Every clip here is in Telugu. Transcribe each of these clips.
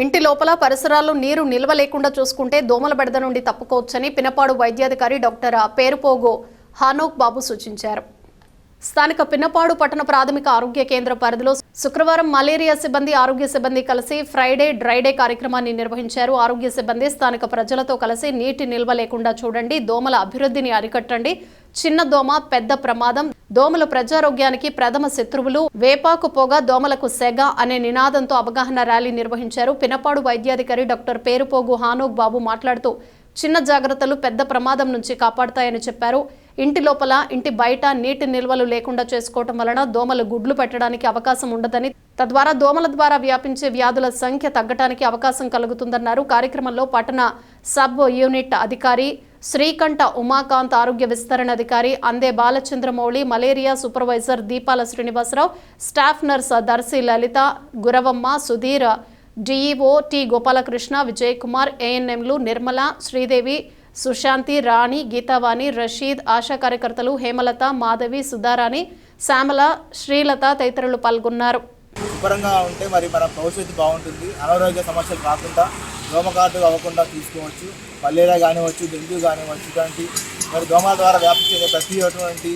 ఇంటి లోపల పరిసరాల్లో నీరు నిల్వ లేకుండా చూసుకుంటే దోమల బెడద నుండి తప్పుకోవచ్చని పినపాడు వైద్యాధికారి డాక్టర్ పేరుపోగు హానోక్ బాబు సూచించారు. స్థానిక పిన్నపాడు పట్టణ ప్రాథమిక ఆరోగ్య కేంద్ర పరిధిలో శుక్రవారం మలేరియా సిబ్బంది ఆరోగ్య సిబ్బంది కలిసి ఫ్రైడే డ్రైడే కార్యక్రమాన్ని నిర్వహించారు. ఆరోగ్య సిబ్బంది స్థానిక ప్రజలతో కలిసి నీటి నిల్వ లేకుండా చూడండి, దోమల అభివృద్ధిని అరికట్టండి, చిన్న దోమ పెద్ద ప్రమాదం, దోమలు ప్రజారోగ్యానికి ప్రథమ శత్రువులు, వేపాకు పొగ దోమలకు సెగ అనే నినాదంతో అవగాహన ర్యాలీ నిర్వహించారు. పినపాడు వైద్యాధికారి డాక్టర్ పేరుపోగు హానోక్ బాబు మాట్లాడుతూ చిన్న జాగ్రత్తలు పెద్ద ప్రమాదం నుంచి కాపాడతాయని చెప్పారు. ఇంటి లోపల ఇంటి బయట నీటి నిల్వలు లేకుండా చేసుకోవటం వలన దోమలు గుడ్లు పెట్టడానికి అవకాశం ఉండదని, తద్వారా దోమల ద్వారా వ్యాపించే వ్యాధుల సంఖ్య తగ్గడానికి అవకాశం కలుగుతుందన్నారు. కార్యక్రమంలో పట్టణ సబ్ యూనిట్ అధికారి శ్రీకంఠ ఉమాకాంత్, ఆరోగ్య విస్తరణ అధికారి అందే బాలచంద్రమౌళి, మలేరియా సూపర్వైజర్ దీపాల శ్రీనివాసరావు, స్టాఫ్ నర్స్ దర్శి లలిత, గురవమ్మ, సుధీర్, డిఈఓ టి గోపాలకృష్ణ, విజయ్ కుమార్, ఏఎన్ఎంలు నిర్మల, శ్రీదేవి, సుశాంతి, రాణి, గీతావాణి, రషీద్, ఆశా కార్యకర్తలు హేమలత, మాధవి, సుధారాణి, శ్యామల, శ్రీలత తదితరులు పాల్గొన్నారు. శుభ్రంగా ఉంటే మరి మన భవిష్యత్తు బాగుంటుంది. అనారోగ్య సమస్యలు రాకుండా దోమకాటు అవ్వకుండా తీసుకోవచ్చు. మలేరియా కానివచ్చు, డెంగ్యూ కానివచ్చు, ఇటువంటి మరి దోమల ద్వారా వ్యాపించే ప్రతి అటువంటి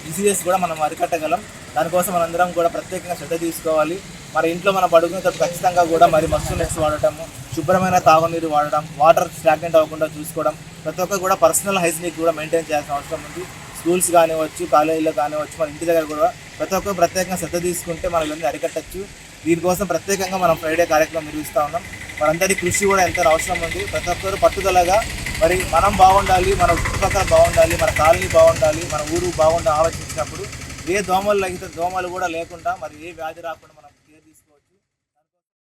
డిసీజెస్ కూడా మనం అరికట్టగలం. దానికోసం మనందరం కూడా ప్రత్యేకంగా శ్రద్ధ తీసుకోవాలి. మరి ఇంట్లో మనం పడుకునేటప్పుడు ఖచ్చితంగా కూడా మరి మస్తు నెట్స్ వాడటము, శుభ్రమైన తాగునీరు వాడడం, వాటర్ స్టాగ్నెంట్ అవ్వకుండా చూసుకోవడం, ప్రతి ఒక్కరు కూడా పర్సనల్ హైజీనిక్ కూడా మెయింటైన్ చేయాల్సిన అవసరం ఉంది. స్కూల్స్ కానివచ్చు, కాలేజీలో కానివచ్చు, మన ఇంటి దగ్గర కూడా ప్రతి ఒక్కరు ప్రత్యేకంగా శ్రద్ధ తీసుకుంటే మనం ఇవన్నీ అరికట్టచ్చు. దీనికోసం ప్రత్యేకంగా మనం ఫ్రైడే కార్యక్రమం నిర్వహిస్తూ ఉన్నాం. మనందరి కృషి కూడా ఎంతో అవసరం ఉంది. ప్రతి ఒక్కరు పట్టుదలగా మరి మనం బాగుండాలి, మన చుట్టుపక్కల బాగుండాలి, మన కాలనీ బాగుండాలి, మన ఊరు బాగుండాలి ఆలోచించినప్పుడు ఏ దోమలు కూడా లేకుండా మరి ఏ వ్యాధి రాకుండా మనం కేర్ తీసుకోవచ్చు.